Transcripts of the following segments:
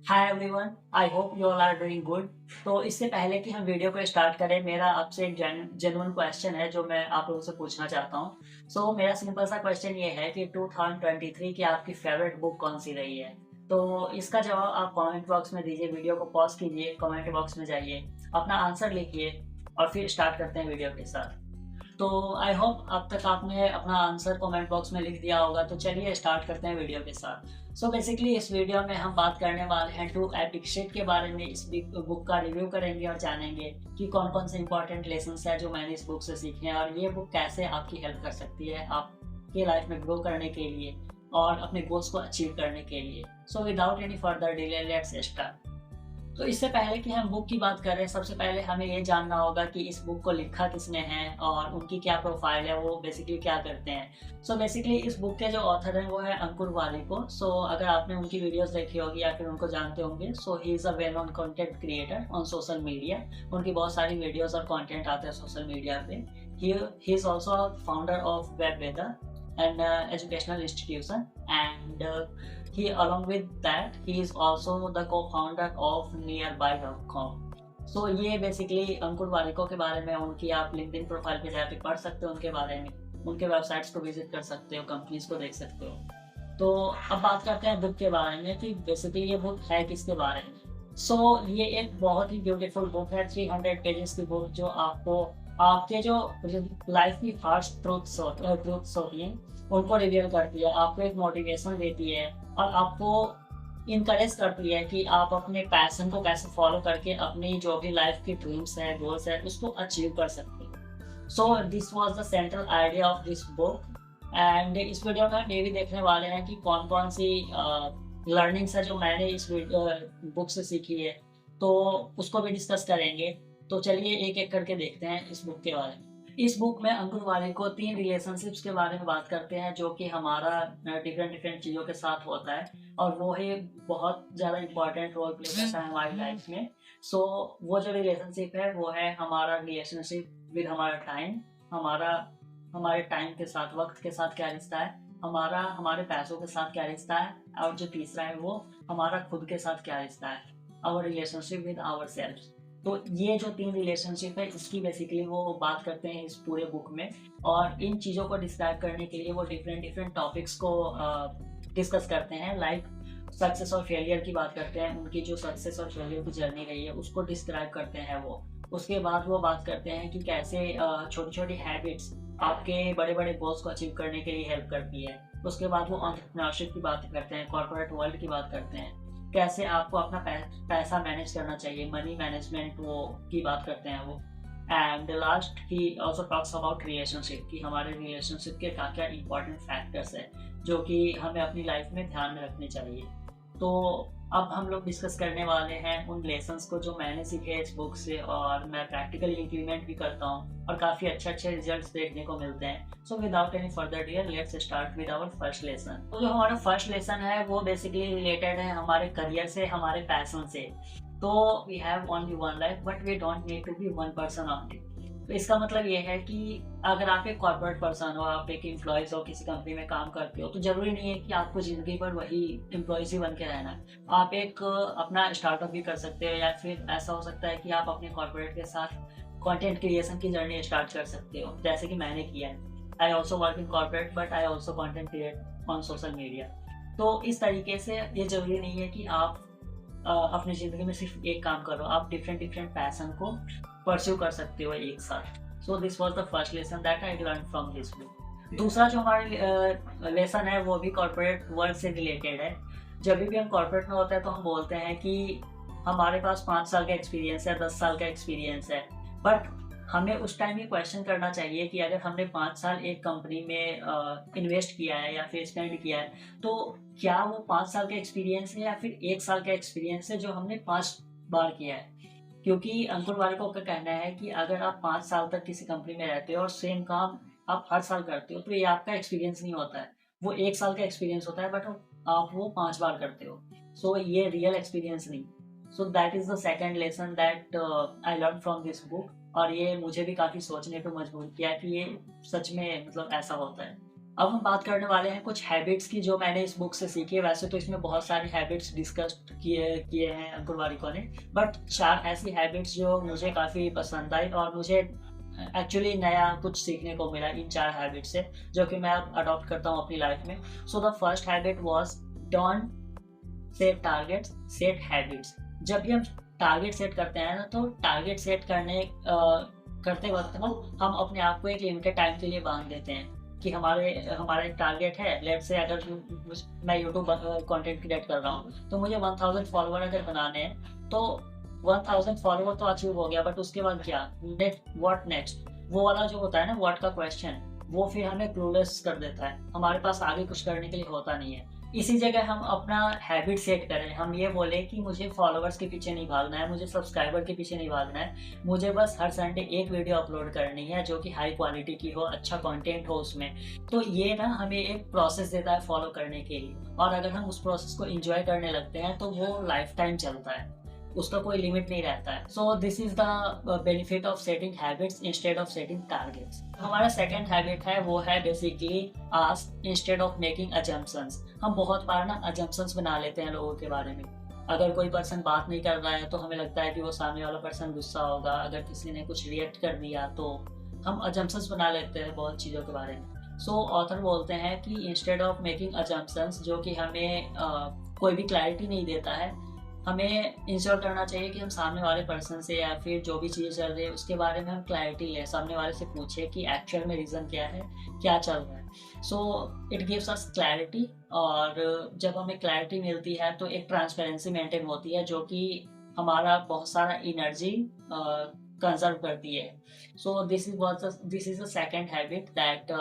Hi everyone, I hope you all are doing good. तो इससे पहले कि हम वीडियो को स्टार्ट करें, मेरा आपसे एक जेन्युइन क्वेश्चन है जो मैं आप लोगों से पूछना चाहता हूँ। मेरा सिंपल सा क्वेश्चन ये है कि 2023 की आपकी फेवरेट बुक कौन सी रही है। तो इसका जवाब आप कमेंट बॉक्स में दीजिए। वीडियो को पॉज कीजिए, कमेंट बॉक्स में जाइए, अपना आंसर लिखिए और फिर स्टार्ट करते हैं वीडियो के साथ। तो आई होप अब तक आपने अपना आंसर कमेंट बॉक्स में लिख दिया होगा। तो चलिए स्टार्ट करते हैं वीडियो के साथ। बेसिकली इस वीडियो में हम बात करने वाले हैं टू एपिक शिट के बारे में। इस बुक का रिव्यू करेंगे और जानेंगे कि कौन कौन से इंपॉर्टेंट लेसन है जो मैंने इस बुक से सीखे हैं और ये बुक कैसे आपकी हेल्प कर सकती है आपके लाइफ में ग्रो करने के लिए और अपने गोल्स को अचीव करने के लिए। Without any further delay let's start. तो इससे पहले कि हम बुक की बात करें, सबसे पहले हमें ये जानना होगा कि इस बुक को लिखा किसने है और उनकी क्या प्रोफाइल है, वो बेसिकली क्या करते हैं। बेसिकली इस बुक के जो ऑथर हैं वो है अंकुर वारिको। अगर आपने उनकी वीडियोस देखी होगी या फिर उनको जानते होंगे, he is a well known content creator on social media. उनकी बहुत सारी वीडियोस और कंटेंट आते हैं सोशल मीडिया पे। He is also founder of web Veda and educational institution, and he along with that he is also the co-founder of nearby.com। ये basically अंकुर वारिको के बारे में। उनकी आप लिंक्डइन प्रोफाइल पे जाके पढ़ सकते हो उनके बारे में, उनके वेबसाइट्स को विजिट कर सकते हो, कंपनीज को देख सकते हो। अब बात करते हैं बुक के बारे में कि बेसिकली ये बुक है किसके बारे में। ये एक बहुत ही ब्यूटीफुल बुक है, 300 पेजेस की बुक, जो आपको आपके जो लाइफ की फास्ट ट्रूथ्स होती हैं उनको रिवील करती है, आपको एक मोटिवेशन देती है और आपको इनकरेज करती है कि आप अपने पैशन को कैसे फॉलो करके अपनी जो भी लाइफ की ड्रीम्स है, गोल्स है, उसको अचीव कर सकते हैं। This was the central idea of this book. And इस वीडियो में हम ये भी देखने वाले हैं कि कौन कौन सी लर्निंग्स है जो मैंने इस बुक से सीखी है, तो उसको भी डिस्कस करेंगे। चलिए एक एक करके देखते हैं इस बुक के बारे में। इस बुक में अंकुर वारिको 3 रिलेशनशिप्स के बारे में बात करते हैं जो कि हमारा डिफरेंट डिफरेंट चीज़ों के साथ होता है और वो ही बहुत ज़्यादा इम्पोर्टेंट रोल प्ले करता है हमारी लाइफ में। वो जो रिलेशनशिप है वो है हमारा रिलेशनशिप विद हमारा टाइम। हमारा हमारे टाइम के साथ, वक्त के साथ क्या रिश्ता है, हमारा हमारे पैसों के साथ क्या रिश्ता है, और जो तीसरा है वो हमारा खुद के साथ क्या रिश्ता है, our relationship with our self. ये जो 3 रिलेशनशिप है इसकी बेसिकली वो बात करते हैं इस पूरे बुक में। और इन चीज़ों को डिस्क्राइब करने के लिए वो डिफरेंट डिफरेंट टॉपिक्स को डिस्कस करते हैं। लाइक सक्सेस और फेलियर की बात करते हैं, उनकी जो सक्सेस और फेलियर की जर्नी रही है उसको डिस्क्राइब करते हैं वो। उसके बाद वो बात करते हैं कि कैसे छोटी छोटी हैबिट्स आपके बड़े बड़े गोल्स को अचीव करने के लिए हेल्प करती है। उसके बाद वो एंटरप्रेन्योरशिप की बात करते हैं, कॉर्पोरेट वर्ल्ड की बात करते हैं, कैसे आपको अपना पैसा मैनेज करना चाहिए, मनी मैनेजमेंट वो की बात करते हैं वो। And last he also talks about relationship कि हमारे रिलेशनशिप के क्या क्या इंपॉर्टेंट फैक्टर्स है जो कि हमें अपनी लाइफ में ध्यान में रखने चाहिए। तो अब हम लोग डिस्कस करने वाले हैं उन लेसन्स को जो मैंने सीखे इस बुक से और मैं प्रैक्टिकली इम्प्लीमेंट भी करता हूँ और काफ़ी अच्छे अच्छे रिजल्ट्स देखने को मिलते हैं। Without any further dear let's start with our first lesson. जो हमारा फर्स्ट लेसन है वो बेसिकली रिलेटेड है हमारे करियर से, हमारे पैशन से। We have only one life but we don't need to be one person only. इसका मतलब ये है कि अगर आप एक कॉर्पोरेट पर्सन हो, आप एक एम्प्लॉयज़ हो, किसी कंपनी में काम करते हो, तो ज़रूरी नहीं है कि आपको ज़िंदगी भर वही एम्प्लॉयज़ ही बन के रहना है। आप एक अपना स्टार्टअप भी कर सकते हो या फिर ऐसा हो सकता है कि आप अपने कॉर्पोरेट के साथ कंटेंट क्रिएशन की जर्नी स्टार्ट कर सकते हो, जैसे कि मैंने किया है। I also work in corporate but I also content create on social media. इस तरीके से ये ज़रूरी नहीं है कि आप अपनी ज़िंदगी में सिर्फ एक काम करो, आप डिफरेंट डिफरेंट पैशन को परस्यू कर सकते हो एक साथ। This was the first lesson that I learn from this book. दूसरा जो हमारा लेसन है वो भी कॉर्पोरेट वर्ल्ड से रिलेटेड है। जब भी हम कॉर्पोरेट में होते हैं तो हम बोलते हैं कि हमारे पास 5 साल का एक्सपीरियंस है, 10 साल का एक्सपीरियंस है, बट हमें उस टाइम ये क्वेश्चन करना चाहिए कि अगर हमने 5 साल एक कंपनी में इन्वेस्ट किया है या फिर स्पेंड किया है, तो क्या वो 5 साल का एक्सपीरियंस है या फिर 1 साल का एक्सपीरियंस है जो हमने 5 बार किया है। क्योंकि अंकुर वारिको का कहना है कि अगर आप 5 साल तक किसी कंपनी में रहते हो और सेम काम आप हर साल करते हो, तो ये आपका एक्सपीरियंस नहीं होता है, वो 1 साल का एक्सपीरियंस होता है, बट आप वो 5 बार करते हो। ये रियल एक्सपीरियंस नहीं। That is the second lesson that I learn from this book. और ये मुझे भी काफ़ी सोचने पे मजबूर किया कि ये सच में मतलब ऐसा होता है। अब हम बात करने वाले हैं कुछ हैबिट्स की जो मैंने इस बुक से सीखी है। वैसे तो इसमें बहुत सारी हैबिट्स डिस्कस किए किए हैं अंकुर वारिको ने, बट 4 ऐसी हैबिट्स जो मुझे काफ़ी पसंद आई और मुझे एक्चुअली नया कुछ सीखने को मिला इन 4 हैबिट से, जो कि मैं अब अडॉप्ट करता हूँ अपनी लाइफ में। So the first habit was don't set targets, set habits. जब भी हम टारगेट सेट करते हैं ना, तो टारगेट सेट करते वक्त हम अपने आप को एक लिमिटेड टाइम के लिए बांध देते हैं कि हमारा एक टारगेट है। लेट्स से अगर मैं यूट्यूब कंटेंट क्रिएट कर रहा हूँ तो मुझे 1000 फॉलोवर अगर बनाने हैं, तो 1000 फॉलोवर तो अचीव हो गया, बट उसके बाद क्या नेक्स्ट, व्हाट नेक्स्ट, वो वाला जो होता है ना व्हाट का क्वेश्चन, वो फिर हमें क्लूलेस कर देता है। हमारे पास आगे कुछ करने के लिए होता नहीं है। इसी जगह हम अपना हैबिट सेट करें, हम ये बोले कि मुझे फॉलोवर्स के पीछे नहीं भागना है, मुझे सब्सक्राइबर के पीछे नहीं भागना है, मुझे बस हर संडे एक वीडियो अपलोड करनी है जो कि हाई क्वालिटी की हो, अच्छा कंटेंट हो उसमें। तो ये ना हमें एक प्रोसेस देता है फॉलो करने के लिए, और अगर हम उस प्रोसेस को एंजॉय करने लगते हैं तो वो लाइफ टाइम चलता है, उसका कोई लिमिट नहीं रहता है। So this is the benefit of setting habits instead of setting targets. हमारा सेकंड हैबिट है वो है basically ask instead of making assumptions. हम बहुत बार ना अजम्पशंस बना लेते हैं लोगों के बारे में। अगर कोई पर्सन बात नहीं कर रहा है तो हमें लगता है कि वो सामने वाला पर्सन गुस्सा होगा, अगर किसी ने कुछ रिएक्ट कर दिया तो हम अजम्पशंस बना लेते हैं बहुत चीज़ों के बारे में। सो ऑथर बोलते हैं कि इंस्टेड ऑफ मेकिंग अजम्पशंस, जो कि हमें कोई भी क्लैरिटी नहीं देता है, हमें इंश्योर करना चाहिए कि हम सामने वाले पर्सन से या फिर जो भी चीज़ चल रही है उसके बारे में हम क्लैरिटी लें, सामने वाले से पूछे कि एक्चुअल में रीज़न क्या है, क्या चल रहा है। So it gives us clarity, और जब हमें क्लैरिटी मिलती है तो एक ट्रांसपेरेंसी मेंटेन होती है जो कि हमारा बहुत सारा एनर्जी कंजर्व करती है। So this is the second habit that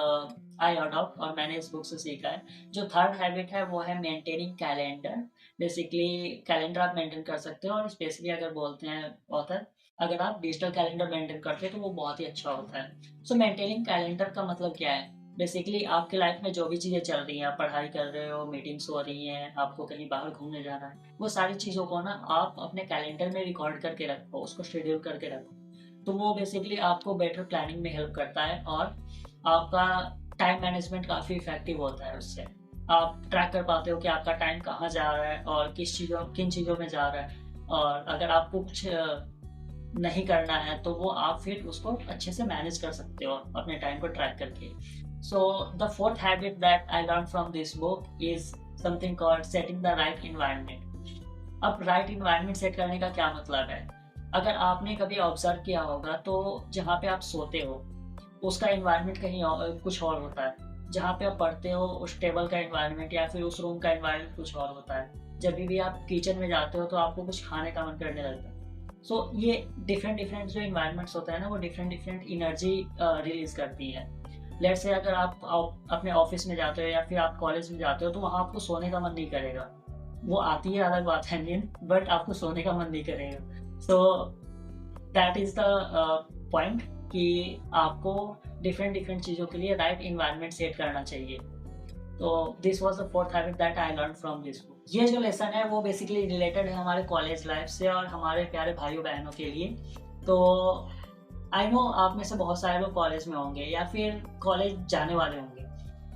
I adopt, और मैंने इस बुक से सीखा है। जो थर्ड हैबिट है वो है मेंटेनिंग कैलेंडर। बेसिकली कैलेंडर आप मेंटेन कर सकते हो, और स्पेशली अगर बोलते हैं ऑथर, अगर आप डिजिटल कैलेंडर मेंटेन करते हैं तो वो बहुत ही अच्छा होता है। सो मेंटेनिंग कैलेंडर का मतलब क्या है? बेसिकली आपके लाइफ में जो भी चीज़ें चल रही हैं, आप पढ़ाई कर रहे हो, मीटिंग्स हो रही हैं, आपको कहीं बाहर घूमने जाना है, वो सारी चीज़ों को ना आप अपने कैलेंडर में रिकॉर्ड करके रखो, उसको शेड्यूल करके रखो। तो वो बेसिकली आपको बेटर प्लानिंग में हेल्प करता है, और आपका टाइम मैनेजमेंट काफ़ी इफेक्टिव होता है उससे। आप ट्रैक कर पाते हो कि आपका टाइम कहाँ जा रहा है और किन चीज़ों में जा रहा है, और अगर आपको कुछ नहीं करना है तो वो आप फिर उसको अच्छे से मैनेज कर सकते हो अपने टाइम को ट्रैक करके। So the fourth habit that I learn from this book is something called setting the right environment. अब राइट इन्वायरमेंट सेट करने का क्या मतलब है? अगर आपने कभी ऑब्जर्व किया होगा तो जहाँ पे आप सोते हो उसका इन्वायरमेंट कहीं कुछ और होता है, जहाँ पे आप पढ़ते हो उस टेबल का इन्वायरमेंट या फिर उस रूम का इन्वायरमेंट कुछ और होता है, जब भी आप किचन में जाते हो तो आपको कुछ खाने का मन करने लगता है। सो ये डिफरेंट डिफरेंट जो इन्वायरमेंट्स होता है ना, वो डिफरेंट डिफरेंट एनर्जी रिलीज करती है। लेट से अगर आप अपने ऑफिस में जाते हो या फिर आप कॉलेज में जाते हो तो वहाँ आपको सोने का मन नहीं करेगा, वो आती है अलग बात है नींद, बट आपको सोने का मन नहीं करेगा। So that is the point कि आपको डिफरेंट डिफरेंट चीज़ों के लिए राइट इन्वायरमेंट सेट करना चाहिए। तो this was the fourth habit that I learn from this book. ये जो लेसन है वो बेसिकली रिलेटेड है हमारे कॉलेज लाइफ से और हमारे प्यारे भाइयों बहनों के लिए। तो आई नो आप में से बहुत सारे लोग कॉलेज में होंगे या फिर कॉलेज जाने वाले होंगे।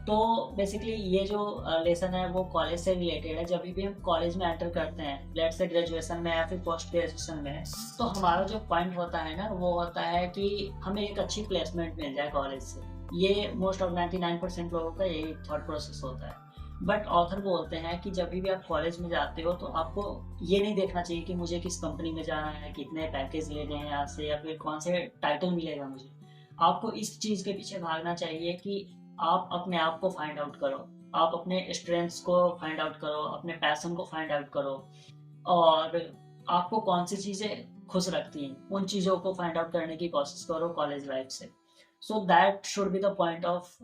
तो बेसिकली ये जो लेसन है वो कॉलेज से रिलेटेड है। जब भी हम कॉलेज में एंटर करते हैं, लेट्स से ग्रेजुएशन में या फिर पोस्ट ग्रेजुएशन में, तो हमारा जो पॉइंट होता है ना वो होता है कि हमें एक अच्छी प्लेसमेंट मिल जाए कॉलेज से। ये मोस्ट ऑफ 99% लोगों का यही थॉट प्रोसेस होता है। बट ऑथर बोलते हैं कि जब भी आप कॉलेज में जाते हो तो आपको ये नहीं देखना चाहिए कि मुझे किस कंपनी में जाना है, कितने पैकेज लेने हैं यहाँ से, या फिर कौन से टाइटल मिलेगा मुझे। आपको इस चीज़ के पीछे भागना चाहिए कि आप अपने आप को फाइंड आउट करो, आप अपने स्ट्रेंथ्स को फाइंड आउट करो, अपने पैशन को फाइंड आउट करो, और आपको कौन सी चीज़ें खुश रखती हैं उन चीज़ों को फाइंड आउट करने की कोशिश करो कॉलेज लाइफ से। So that should be the point of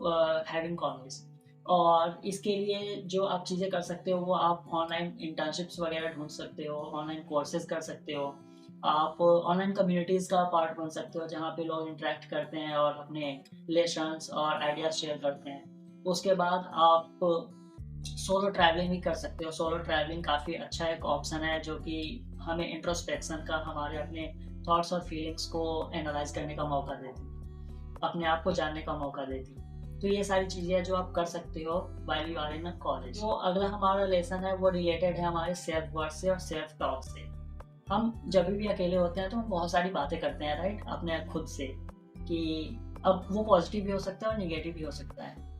having college. और इसके लिए जो आप चीज़ें कर सकते हो वो आप ऑनलाइन इंटर्नशिप्स वगैरह ढूंढ सकते हो, ऑनलाइन कोर्सेज कर सकते हो, आप ऑनलाइन कम्युनिटीज़ का पार्ट बन सकते हो जहाँ पे लोग इंटरेक्ट करते हैं और अपने रिलेशंस और आइडियाज शेयर करते हैं। उसके बाद आप सोलो ट्रैवलिंग भी कर सकते हो। सोलो ट्रैवलिंग काफ़ी अच्छा एक ऑप्शन है जो कि हमें इंट्रोस्पेक्शन का, हमारे अपने थॉट्स और फीलिंग्स को एनालाइज करने का मौका देती है, अपने आप को जानने का मौका देती है। तो ये सारी चीज़ें हैं जो आप कर सकते हो while you are in a college. तो अगला हमारा लेसन है वो रिलेटेड है हमारे सेल्फ वर्थ से और सेल्फ टॉक से। हम जब भी अकेले होते हैं तो हम बहुत सारी बातें करते हैं राइट, अपने खुद से, कि अब वो पॉजिटिव भी हो सकता है और निगेटिव भी हो सकता है।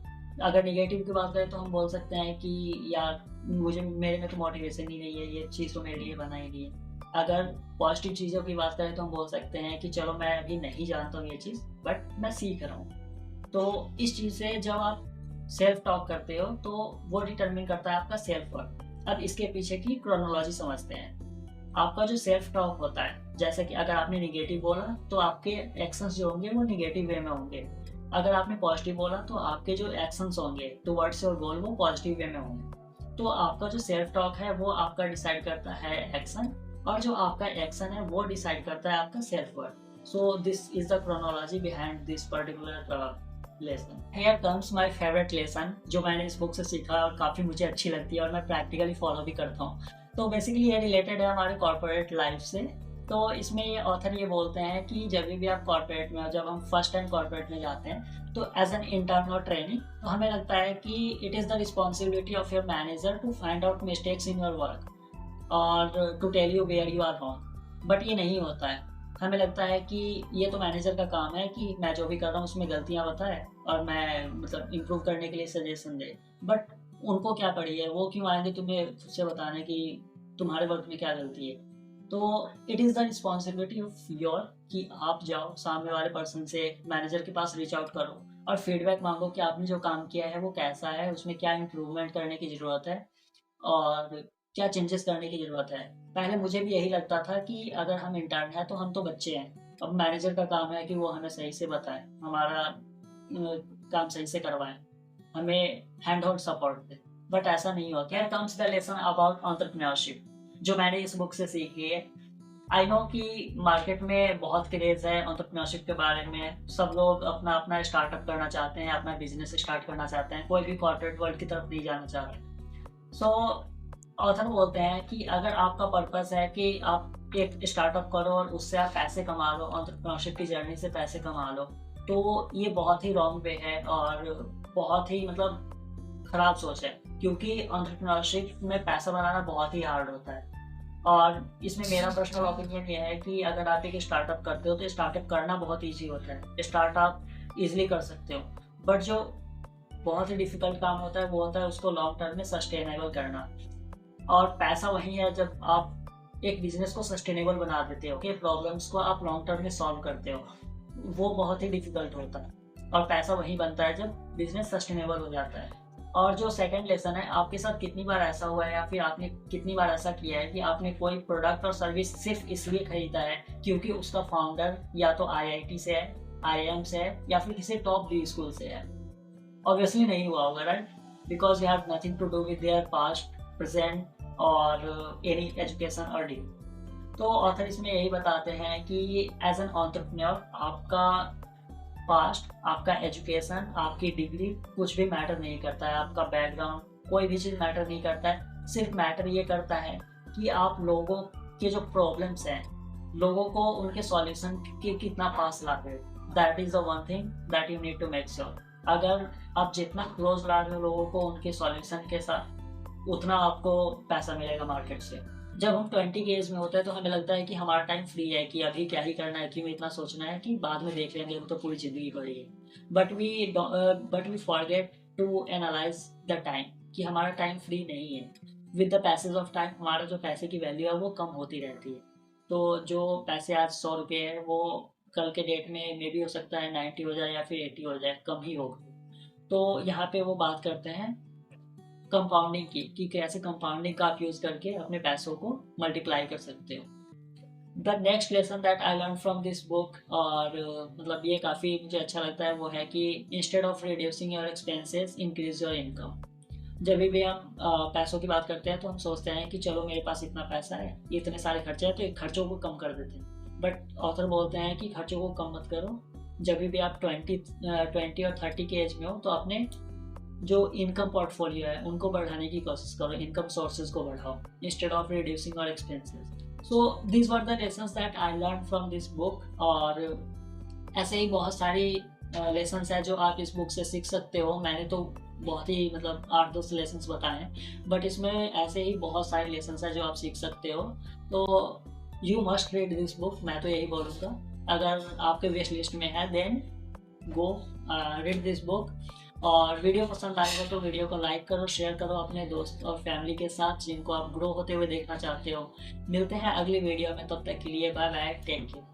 अगर निगेटिव की बात करें तो हम बोल सकते हैं कि यार मुझे मेरे में तो मोटिवेशन ही नहीं है, ये चीज़ तो मेरे लिए बना ही नहीं है। अगर पॉजिटिव चीज़ों की बात करें तो हम बोल सकते हैं कि चलो मैं अभी नहीं जानता हूँ ये चीज़, बट मैं सीख रहा हूँ। तो इस चीज़ से जब आप सेल्फ टॉक करते हो तो वो डिटरमिन करता है आपका सेल्फ वर्थ। अब इसके पीछे की क्रोनोलॉजी समझते हैं। आपका जो सेल्फ टॉक होता है, जैसे कि अगर आपने निगेटिव बोला तो आपके एक्शंस जो होंगे वो निगेटिव वे में होंगे। अगर आपने पॉजिटिव बोला तो आपके जो एक्शंस होंगे टुवर्ड्स योर गोल वो पॉजिटिव वे में होंगे। तो आपका जो सेल्फ टॉक है वो आपका डिसाइड करता है एक्शन, और जो आपका एक्शन है वो डिसाइड करता है आपका self worth. So this is the chronology behind this particular lesson. Here comes my favourite lesson, जो मैंने इस बुक से सीखा और काफ़ी मुझे अच्छी लगती है और मैं प्रैक्टिकली फॉलो भी करता हूँ। तो बेसिकली ये रिलेटेड है हमारे कॉर्पोरेट लाइफ से। तो इसमें ये ऑथर ये बोलते हैं कि जब भी आप कॉर्पोरेट में, जब हम फर्स्ट टाइम कॉर्पोरेट में जाते हैं तो एज एन इंटर्न और ट्रेनिंग, तो हमें लगता है कि it is the responsibility of your manager to find out mistakes in your work और to tell you where you are wrong. But ये नहीं होता है। हमें लगता है कि ये तो मैनेजर का काम है कि मैं जो भी कर रहा हूँ उसमें गलतियाँ बताए और मैं मतलब इम्प्रूव करने के लिए सजेशन दे। बट उनको क्या पड़ी है, वो क्यों आएंगे तुम्हें खुद से बताने कि तुम्हारे वर्क में क्या गलती है। तो it is the responsibility of your कि आप जाओ सामने वाले पर्सन से, मैनेजर के पास रीच आउट करो और फीडबैक मांगो कि आपने जो काम किया है वो कैसा है, उसमें क्या इम्प्रूवमेंट करने की ज़रूरत है और क्या चेंजेस करने की ज़रूरत है। पहले मुझे भी यही लगता था कि अगर हम इंटर्न हैं तो हम तो बच्चे हैं, अब मैनेजर का काम है कि वो हमें सही से बताए, हमारा काम सही से करवाएं, हमें hand hold support they. But ऐसा नहीं होता। Here comes the lesson about entrepreneurship, जो मैंने इस बुक से सीखी है। आई नो कि मार्केट में बहुत क्रेज है एंटरप्रेन्योरशिप के बारे में, सब लोग अपना अपना स्टार्टअप करना चाहते हैं, अपना बिजनेस स्टार्ट करना चाहते हैं, कोई भी कॉर्पोरेट वर्ल्ड की तरफ नहीं जाना चाहते। सो ऑथर बोलते हैं कि अगर आपका पर्पस है कि आप एक स्टार्टअप करो और उससे आप पैसे कमा लो, एंटरप्रेन्योरशिप की जर्नी से पैसे कमा लो, तो ये बहुत ही रॉन्ग वे है और बहुत ही मतलब खराब सोच है। क्योंकि एंटरप्रेन्योरशिप में पैसा बनाना बहुत ही हार्ड होता है। और इसमें मेरा पर्सनल ओपिनियन ये है कि अगर आप एक स्टार्टअप करते हो तो स्टार्टअप करना बहुत ईजी होता है, स्टार्टअप ईजिली कर सकते हो। बट जो बहुत ही डिफिकल्ट काम होता है वो होता है उसको लॉन्ग टर्म में सस्टेनेबल करना। और पैसा वही है जब आप एक बिजनेस को सस्टेनेबल बना देते हो, कि प्रॉब्लम्स को आप लॉन्ग टर्म में सॉल्व करते हो, वो बहुत ही डिफिकल्ट होता है। और पैसा वही बनता है जब बिजनेस सस्टेनेबल हो जाता है। और जो सेकंड लेसन है, आपके साथ कितनी बार ऐसा हुआ है या फिर आपने कितनी बार ऐसा किया है कि आपने कोई प्रोडक्ट और सर्विस सिर्फ इसलिए खरीदा है क्योंकि उसका फाउंडर या तो आईआईटी से है, आईआईएम से है या फिर किसी टॉप डी स्कूल से है। ऑब्वियसली नहीं हुआ होगा right, because you have nothing to do with their past, present और एनी एजुकेशन और डिग्री। तो ऑथर इसमें यही बताते हैं कि एज एन एंटरप्रेन्योर आपका पास्ट, आपका एजुकेशन, आपकी डिग्री कुछ भी मैटर नहीं करता है, आपका बैकग्राउंड कोई भी चीज़ मैटर नहीं करता है। सिर्फ मैटर ये करता है कि आप लोगों के जो प्रॉब्लम्स हैं, लोगों को उनके सॉल्यूशन के कितना पास लाते हो। That is the one thing that you need to make sure. अगर आप जितना क्लोज ला रहे हो लोगों को उनके सॉल्यूशन के साथ, उतना आपको पैसा मिलेगा मार्केट से। जब हम 20 के एज में होते हैं तो हमें लगता है कि हमारा टाइम फ्री है, कि अभी क्या ही करना है, क्यों इतना सोचना है, कि बाद में देख लेंगे, वो तो पूरी ज़िंदगी पड़ी है। But we forget to analyse the time, कि हमारा टाइम फ्री नहीं है। With the passage of time हमारा जो पैसे की वैल्यू है वो कम होती रहती है। तो जो पैसे आज 100 रुपये है वो कल के डेट में मे भी हो सकता है 90 हो जाए या फिर 80 हो जाए, कम ही होगा। तो यहाँ पे वो बात करते हैं कंपाउंडिंग की, कि कैसे कंपाउंडिंग का आप यूज करके अपने पैसों को मल्टीप्लाई कर सकते हो। The next lesson that I learn from this book, और मतलब ये काफ़ी मुझे अच्छा लगता है, वो है कि instead of reducing your expenses increase your income. जब भी हम पैसों की बात करते हैं तो हम सोचते हैं कि चलो मेरे पास इतना पैसा है, इतने सारे खर्चे हैं, तो खर्चों को कम कर देते हैं। बट ऑथर बोलते हैं कि खर्चों को कम मत करो। जब भी आप 20 और 30 के एज में हो तो अपने जो इनकम पोर्टफोलियो है उनको बढ़ाने की कोशिश करो, इनकम सोर्सेज को बढ़ाओ इंस्टेड ऑफ रिड्यूसिंग और expenses. So this were the lessons that I learn from this book. और ऐसे ही बहुत सारी लेसन्स है जो आप इस बुक से सीख सकते हो। मैंने तो बहुत ही मतलब 8-10 लेसन्स बताए हैं, बट इसमें ऐसे ही बहुत सारे लेसन्स हैं जो आप सीख सकते हो। तो you must read this book, मैं तो यही बोलूँगा। अगर आपके विश लिस्ट में है then go read this book. और वीडियो पसंद आएगा तो वीडियो को लाइक करो, शेयर करो अपने दोस्त और फैमिली के साथ जिनको आप ग्रो होते हुए देखना चाहते हो। मिलते हैं अगली वीडियो में, तब तक के लिए बाय बाय, टेक केयर।